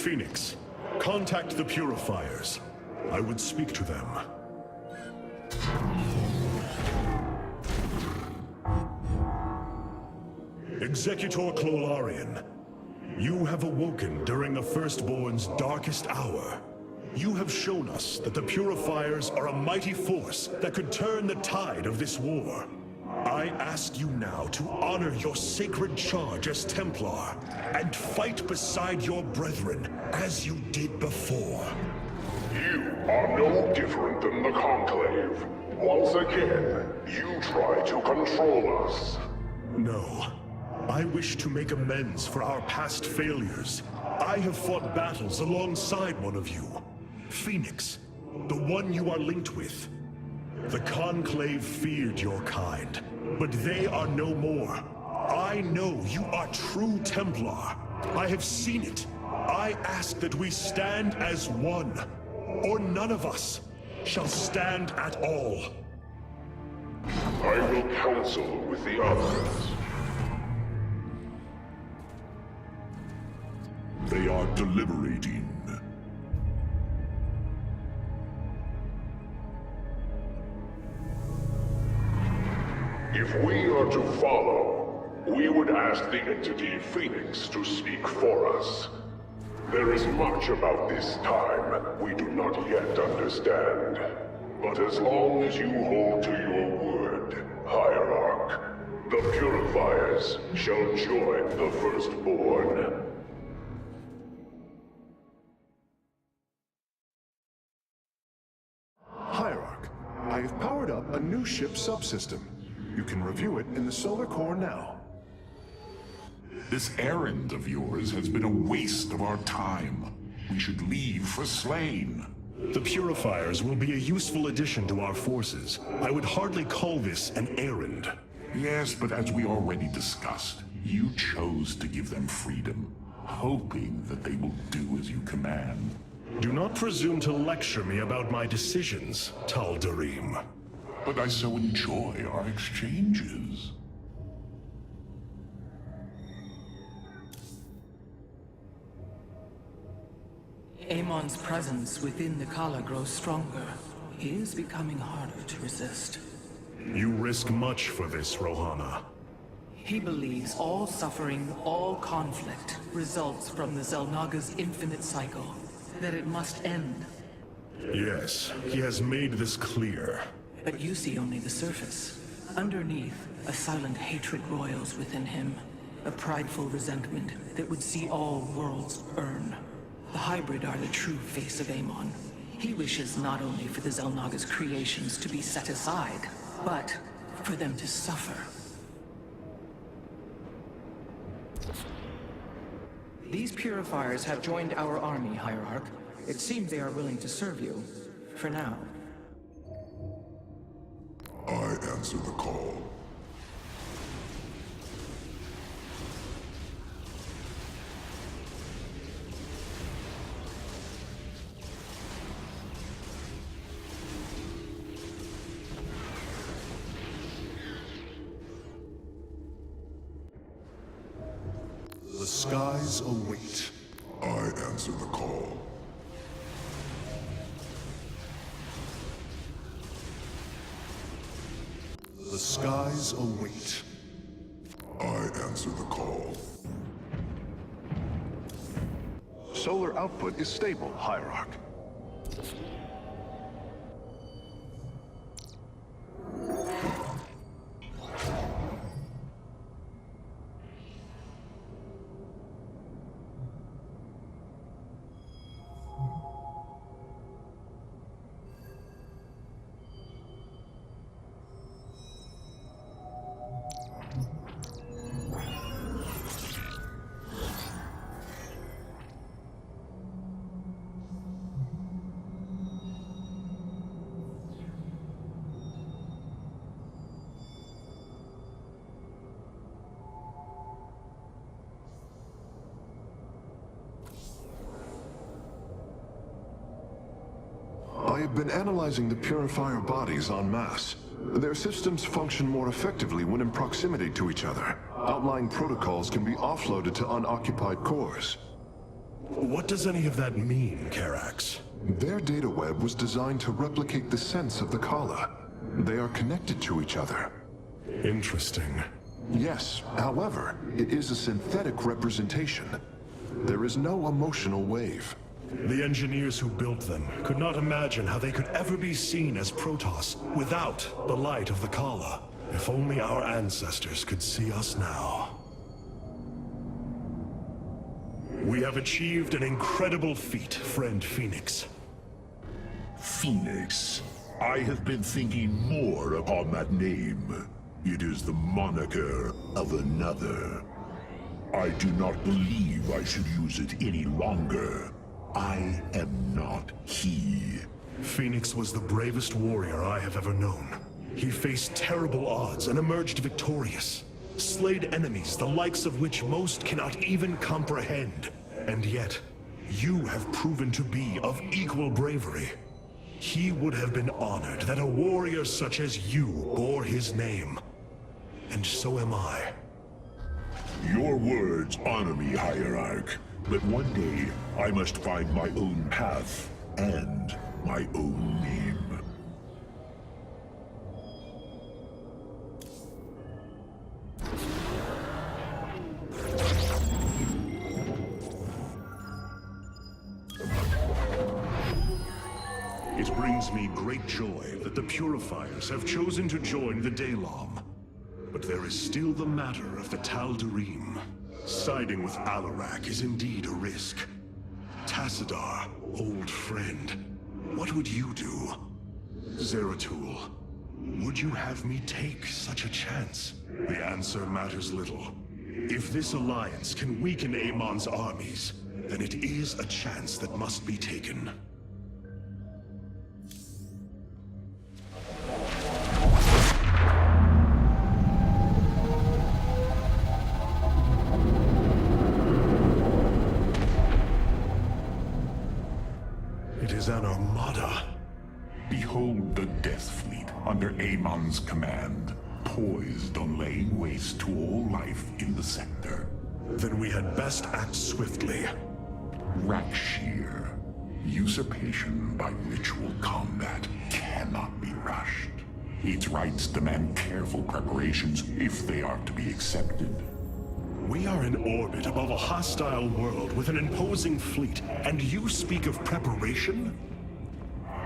Phoenix, contact the Purifiers. I would speak to them. Executor Clolarian, you have awoken during the Firstborn's darkest hour. You have shown us that the Purifiers are a mighty force that could turn the tide of this war. I ask you now to honor your sacred charge as Templar, and fight beside your brethren as you did before. You are no different than the Conclave. Once again, you try to control us. No. I wish to make amends for our past failures. I have fought battles alongside one of you. Phoenix, the one you are linked with. The Conclave feared your kind, but they are no more. I know you are true Templar. I have seen it. I ask that we stand as one, or none of us shall stand at all. I will counsel with the others. They are deliberating. If we are to follow, we would ask the entity Phoenix to speak for us. There is much about this time we do not yet understand. But as long as you hold to your word, Hierarch, the Purifiers shall join the Firstborn. Hierarch, I have powered up a new ship subsystem. You can review it in the solar core now. This errand of yours has been a waste of our time. We should leave for Slain. The Purifiers will be a useful addition to our forces. I would hardly call this an errand. Yes, but as we already discussed, you chose to give them freedom, hoping that they will do as you command. Do not presume to lecture me about my decisions, Tal'Darim. But I so enjoy our exchanges. Amon's presence within the Kala grows stronger. He is becoming harder to resist. You risk much for this, Rohana. He believes all suffering, all conflict, results from the Xel'Naga's infinite cycle. That it must end. Yes, he has made this clear. But you see only the surface. Underneath, a silent hatred roils within him. A prideful resentment that would see all worlds burn. The hybrid are the true face of Amon. He wishes not only for the Xel'Naga's creations to be set aside, but for them to suffer. These Purifiers have joined our army, Hierarch. It seems they are willing to serve you. For now. I answer the call. The skies await. I answer the call. The skies await. I answer the call. Solar output is stable, Hierarch. I have been analyzing the Purifier bodies en masse. Their systems function more effectively when in proximity to each other. Outlying protocols can be offloaded to unoccupied cores. What does any of that mean, Karax? Their data web was designed to replicate the sense of the Kala. They are connected to each other. Interesting. Yes, however, it is a synthetic representation. There is no emotional wave. The engineers who built them could not imagine how they could ever be seen as Protoss without the light of the Kala. If only our ancestors could see us now. We have achieved an incredible feat, friend Phoenix. Phoenix. I have been thinking more upon that name. It is the moniker of another. I do not believe I should use it any longer. I am not he. Phoenix was the bravest warrior I have ever known. He faced terrible odds and emerged victorious. Slayed enemies the likes of which most cannot even comprehend. And yet, you have proven to be of equal bravery. He would have been honored that a warrior such as you bore his name. And so am I. Your words honor me, Hierarch. But one day, I must find my own path and my own name. It brings me great joy that the Purifiers have chosen to join the Daylom. But there is still the matter of the Tal'Darim. Siding with Alarak is indeed a risk. Tassadar, old friend, what would you do? Zeratul, would you have me take such a chance? The answer matters little. If this alliance can weaken Amon's armies, then it is a chance that must be taken. It is an armada. Behold the Death Fleet under Amon's command, poised on laying waste to all life in the sector. Then we had best act swiftly. Rakshir. Usurpation by ritual combat cannot be rushed. Its rites demand careful preparations if they are to be accepted. We are in orbit above a hostile world with an imposing fleet, and you speak of preparation?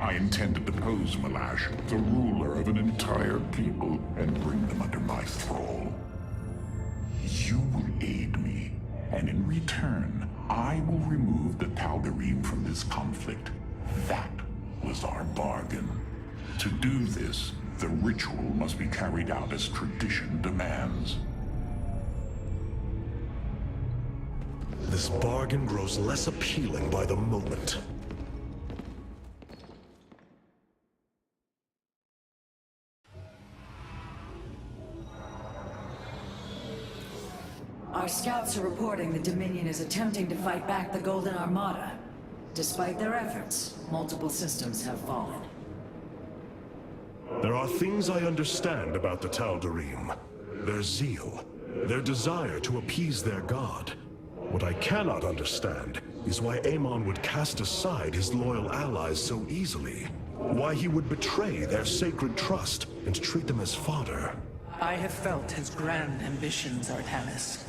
I intend to depose Malash, the ruler of an entire people, and bring them under my thrall. You will aid me, and in return, I will remove the Tal'Darim from this conflict. That was our bargain. To do this, the ritual must be carried out as tradition demands. This bargain grows less appealing by the moment. Our scouts are reporting the Dominion is attempting to fight back the Golden Armada. Despite their efforts, multiple systems have fallen. There are things I understand about the Tal'Darim. Their zeal, their desire to appease their god. What I cannot understand is why Amon would cast aside his loyal allies so easily. Why he would betray their sacred trust and treat them as fodder. I have felt his grand ambitions, Artanis.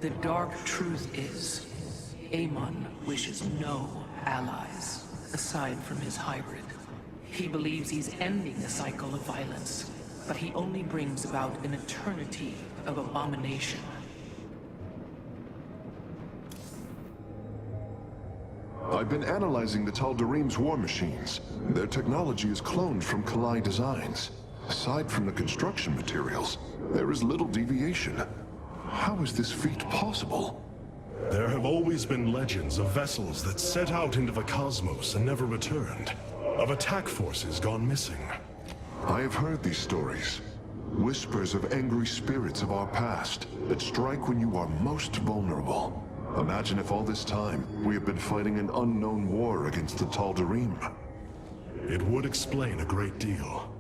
The dark truth is, Amon wishes no allies, aside from his hybrid. He believes he's ending a cycle of violence, but he only brings about an eternity of abomination. I've been analyzing the Tal'Darim's war machines. Their technology is cloned from Kalai designs. Aside from the construction materials, there is little deviation. How is this feat possible? There have always been legends of vessels that set out into the cosmos and never returned. Of attack forces gone missing. I have heard these stories. Whispers of angry spirits of our past that strike when you are most vulnerable. Imagine if all this time we have been fighting an unknown war against the Tal'Darim. It would explain a great deal.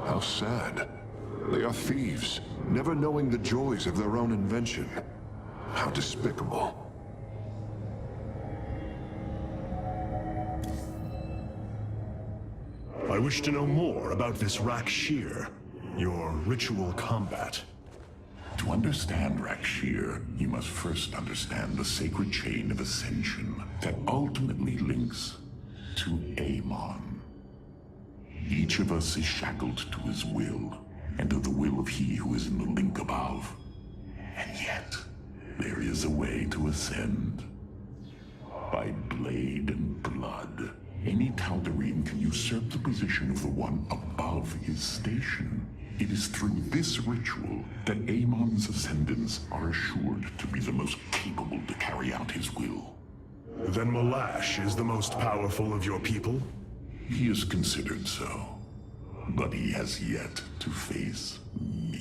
How sad. They are thieves, never knowing the joys of their own invention. How despicable. I wish to know more about this Rakshir, your ritual combat. To understand Rakshir, you must first understand the sacred chain of ascension that ultimately links to Amon. Each of us is shackled to his will, and to the will of he who is in the link above. And yet, there is a way to ascend. By blade and blood, any Tal'Darim can usurp the position of the one above his station. It is through this ritual that Amon's ascendants are assured to be the most capable to carry out his will. Then Malash is the most powerful of your people? He is considered so, but he has yet to face me.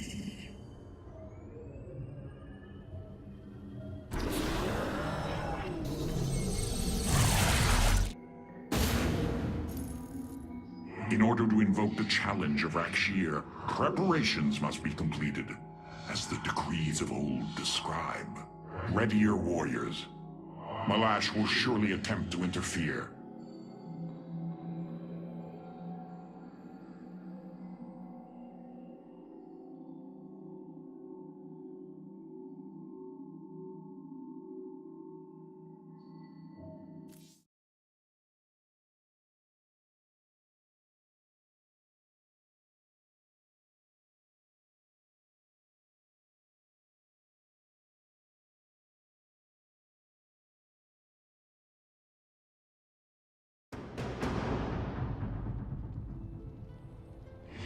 In order to invoke the challenge of Rakshir, preparations must be completed, as the decrees of old describe. Ready your warriors. Malash will surely attempt to interfere.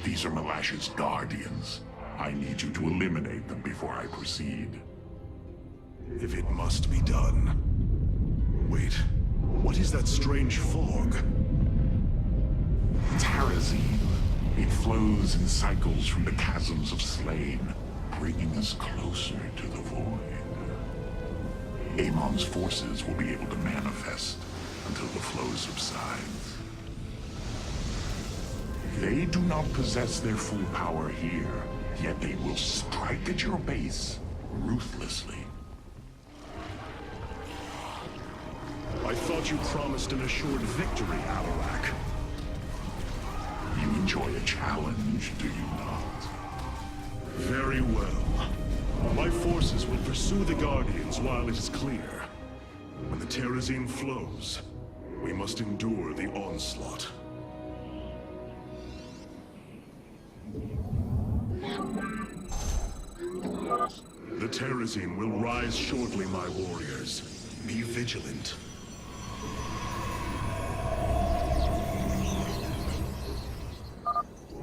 These are Malash's guardians. I need you to eliminate them before I proceed. If it must be done. Wait, what is that strange fog? Terrazine. It flows in cycles from the chasms of Slain, bringing us closer to the void. Amon's forces will be able to manifest until the flow subsides. They do not possess their full power here, yet they will strike at your base ruthlessly. I thought you promised an assured victory, Alarak. You enjoy a challenge, do you not? Very well. My forces will pursue the Guardians while it is clear. When the Terrazine flows, we must endure the onslaught. The Terrazine will rise shortly, my warriors. Be vigilant.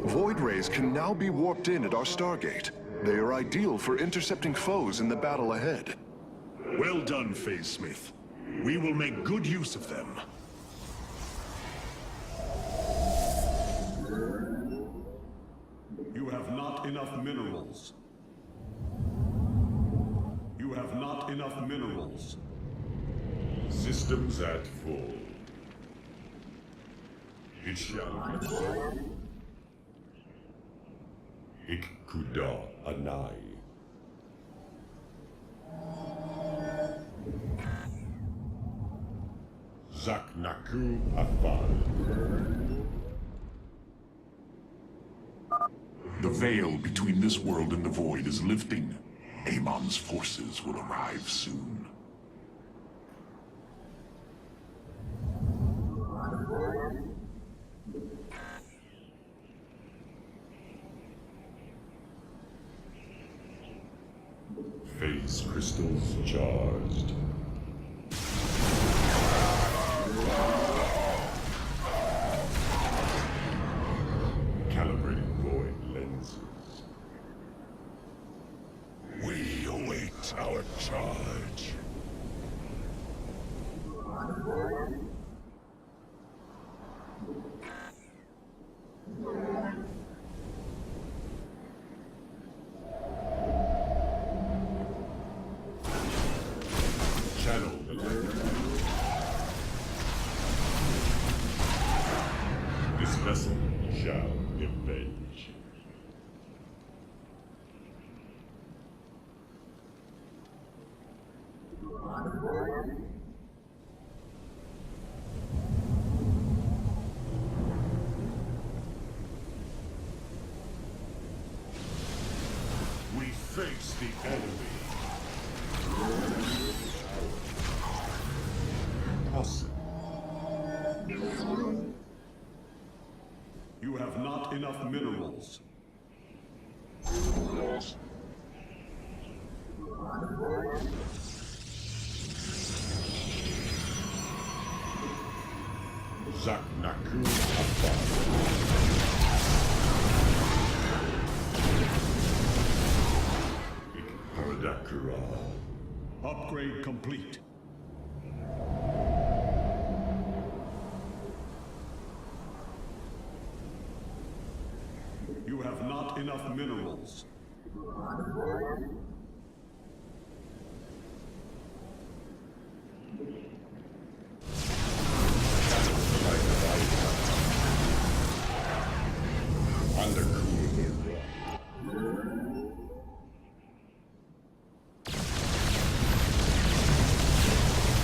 Void rays can now be warped in at our Stargate. They are ideal for intercepting foes in the battle ahead. Well done, Phase Smith. We will make good use of them. You have not enough minerals. You have not enough minerals. Systems at full. It shall be. Ikkuda Anai. Zaknaku Afal. The veil between this world and the void is lifting. Amon's forces will arrive soon. Phase crystals charged. Calibrating void lenses. We await our charge. Channel detected. This vessel shall avenge. the enemy. Awesome. You have not enough minerals. Zaknaku Paradakura. Upgrade complete. You have not enough minerals.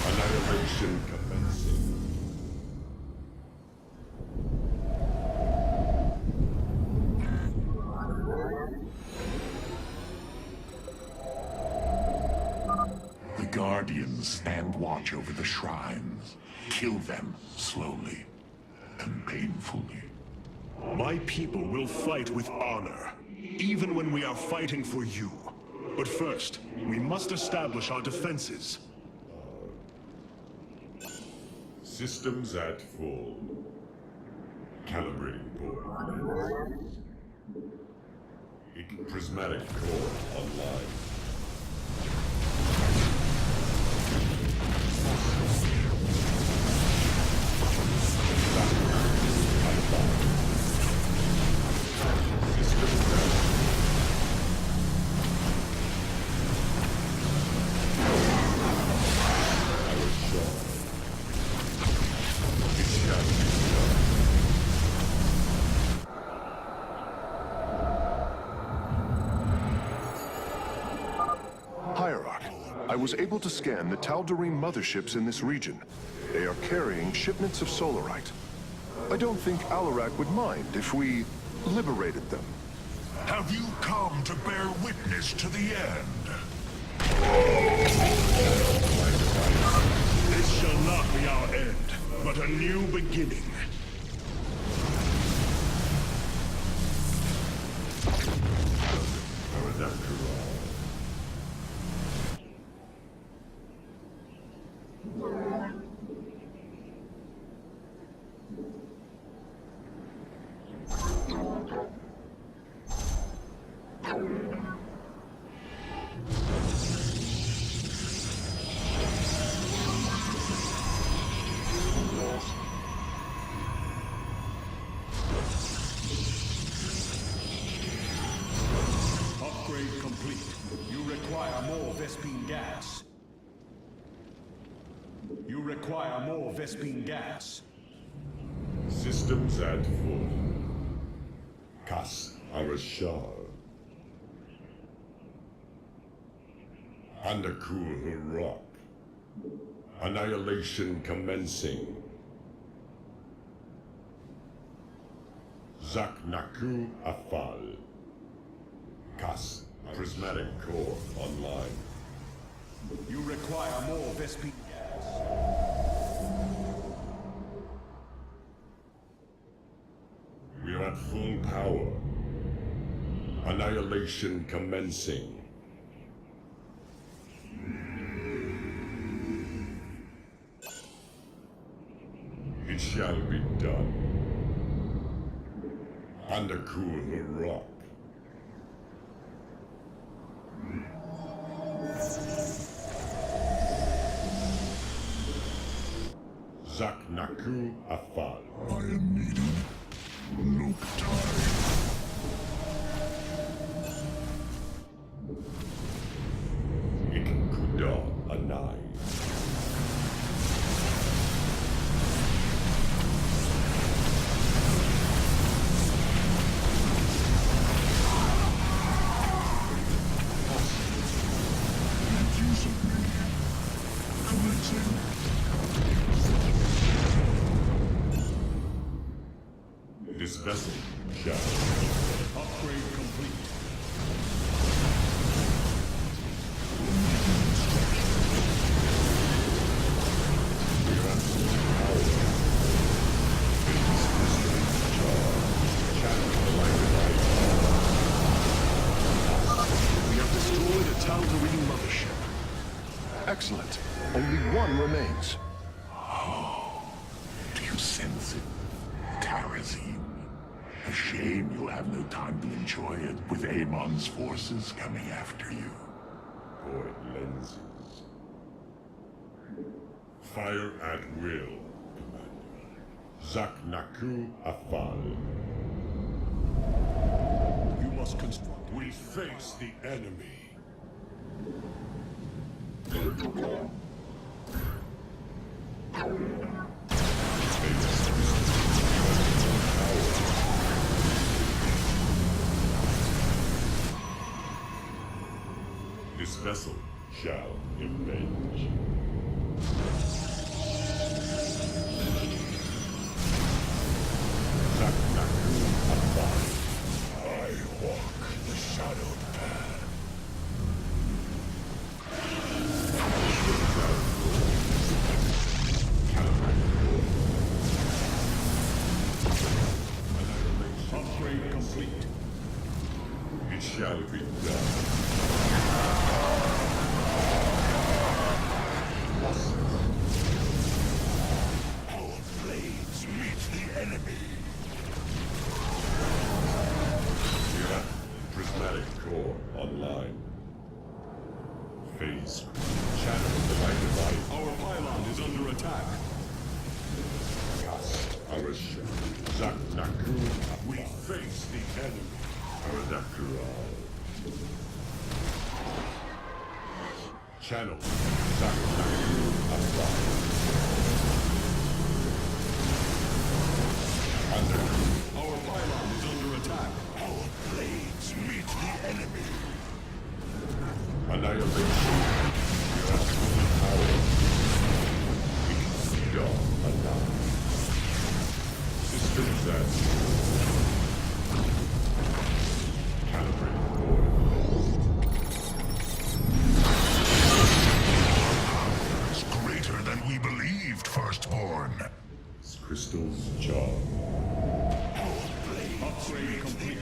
Annihilation commencing. The Guardians stand watch over the shrines. Kill them slowly and painfully. My people will fight with honor, even when we are fighting for you. But first, we must establish our defenses. Systems at full. Calibrating board. Prismatic core online. Hierarch, I was able to scan the Tal'Darim motherships in this region. They are carrying shipments of Solarite. I don't think Alarak would mind if we liberated them. Have you come to bear witness to the end? This shall not be our end, but a new beginning. Upgrade complete. You require more Vespene gas. You require more Vespene gas. Systems at full. Kas Arashar. Andakur Rock. Annihilation commencing. Zaknaku Afal. Kas Prismatic core online. You require more Vespene gas. We are at full power. Annihilation commencing. It shall be done. Andakur Rock. Zaknaku Afal. I am needed. Look tired. Ikkuda Anai. Use of me. Commencing. This vessel shall. Upgrade complete. Excellent. Only one remains. Do you sense it? Terrazine. A shame you'll have no time to enjoy it with Amon's forces coming after you. Void lenses. Fire at will, Commander. Zaknaku Afal. You must construct. We face the enemy. This vessel shall avenge. Zaknaku Afal. I walk the shadowed path. Upgrade complete. It shall be done. Our blades meet the enemy. Yeah, prismatic core online. Phase channel divine device. Our pylon is under attack. Cast our ship. Zaknaku. We face the enemy. Aradakural. Channel. Zaknaku. Our pylon is under attack. Our blades meet the enemy. Annihilation. Your absolute power. We don't allow. System set. Calibrate core. It's greater than we believed, Firstborn. Crystal's job. Upgrade complete.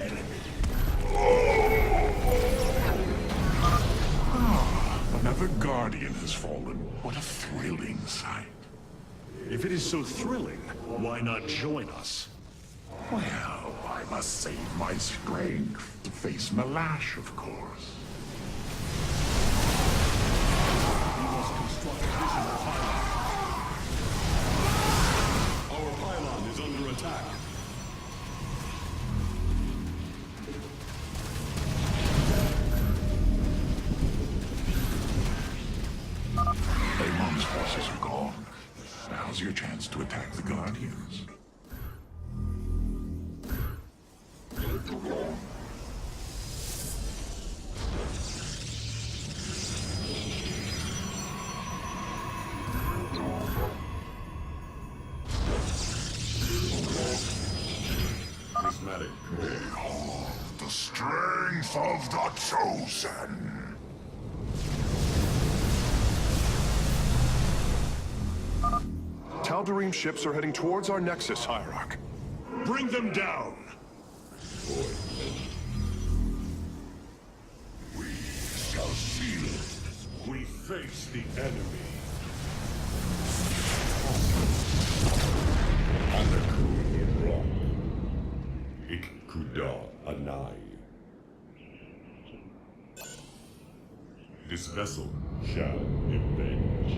Another Guardian has fallen. What a thrilling sight. If it is so thrilling, why not join us? Well, I must save my strength to face Malash, of course. We must construct additional pylon. Our pylon is under attack. Amon's forces are gone. Now's your chance to attack the Guardians. Prismatic core. Behold the strength of the Chosen. Tal'Darim ships are heading towards our Nexus, Hierarch. Bring them down! We shall seal it. We face the enemy. Anaku rock. Ikkuda anai. This vessel shall avenge.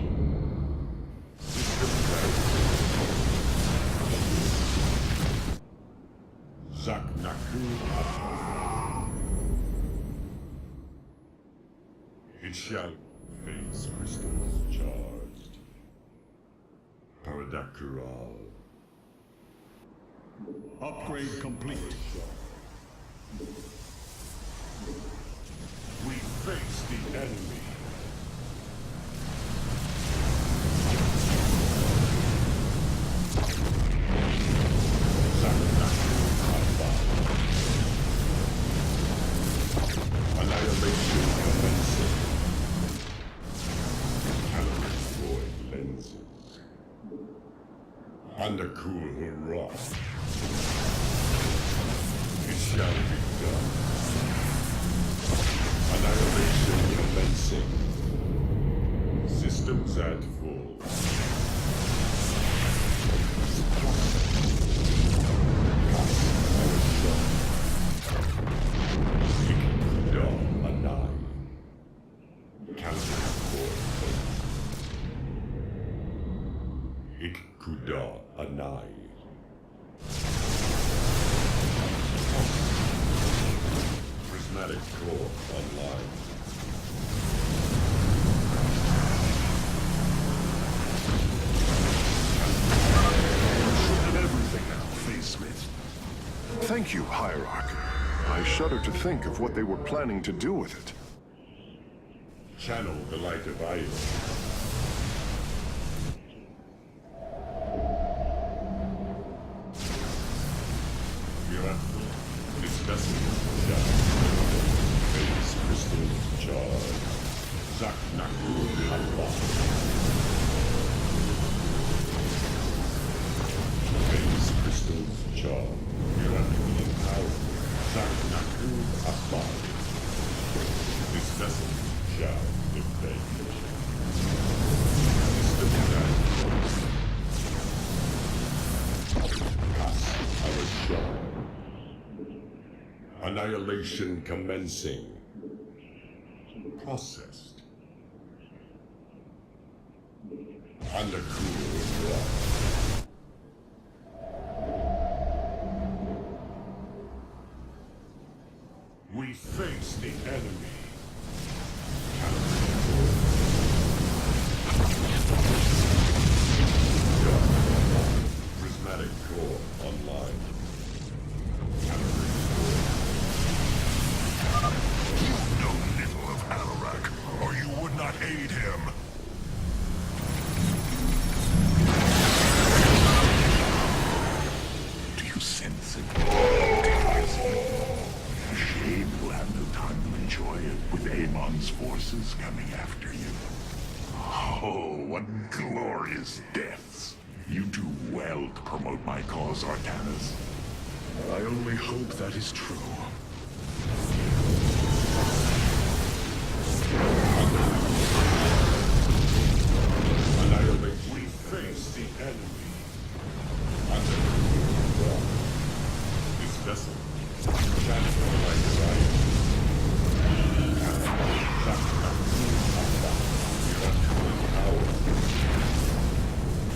Zaknaku. It shall face crystals charged. Paradakural. Upgrade complete. We face the enemy. Annihilation commencing. Calibrate void lenses. Undercool hurrah. It shall be done. Annihilation commencing. Systems at full. Kuda Anai. Prismatic core online. Have everything now, Facemith. Thank you, Hierarch. I shudder to think of what they were planning to do with it. Channel the light of Iron. Phase crystal charge. Zaknaku Alpha. Phase crystal charge. Miracle power. Zaknaku Alpha. This vessel shall defend. Cast our shard. Annihilation commencing. Processed. Undercooled rock. We face the enemy. Prismatic core online. Aid him. Do you sense it? Shame you'll have no time to enjoy it with Amon's forces coming after you. Oh, what glorious deaths. You do well to promote my cause, Arcanus. I only hope that is true. We face the enemy. Undercooled rock. This vessel transfer like Rite.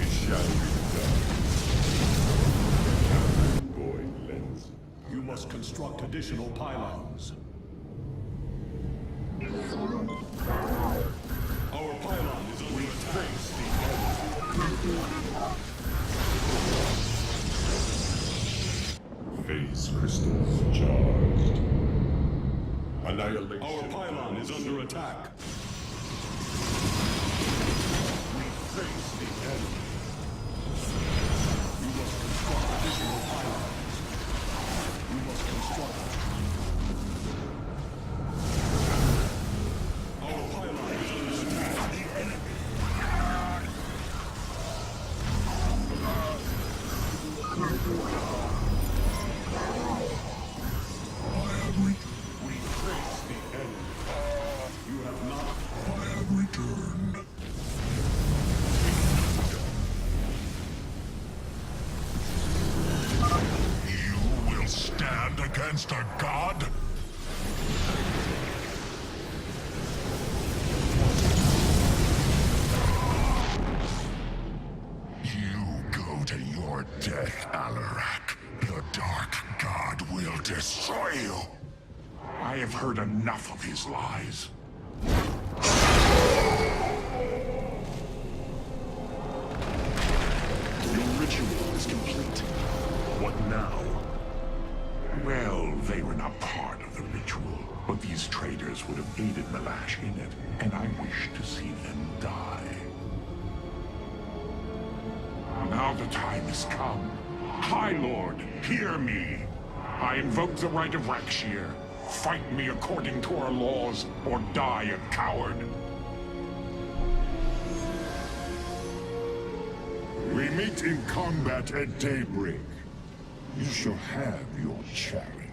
It shall be done. Void lens. You must construct additional pylons. Our pylon is under attack. Phase crystals charged. Annihilation. Our pylon is under attack. We face the enemy. You must construct additional pylons. You must construct. Our pylon is under attack. The enemy. We face the enemy. You have not. I have returned. You will stand against a god? You go to your death, Alarak. The Dark God will destroy you. I have heard enough of his lies. Your ritual is complete. What now? Well, they were not part of the ritual, but these traitors would have aided Malash in it, and I wish to see them die. Now the time has come. High Lord, hear me. I invoke the right of Rakshir. Fight me according to our laws, or die a coward. We meet in combat at daybreak. You shall have your challenge.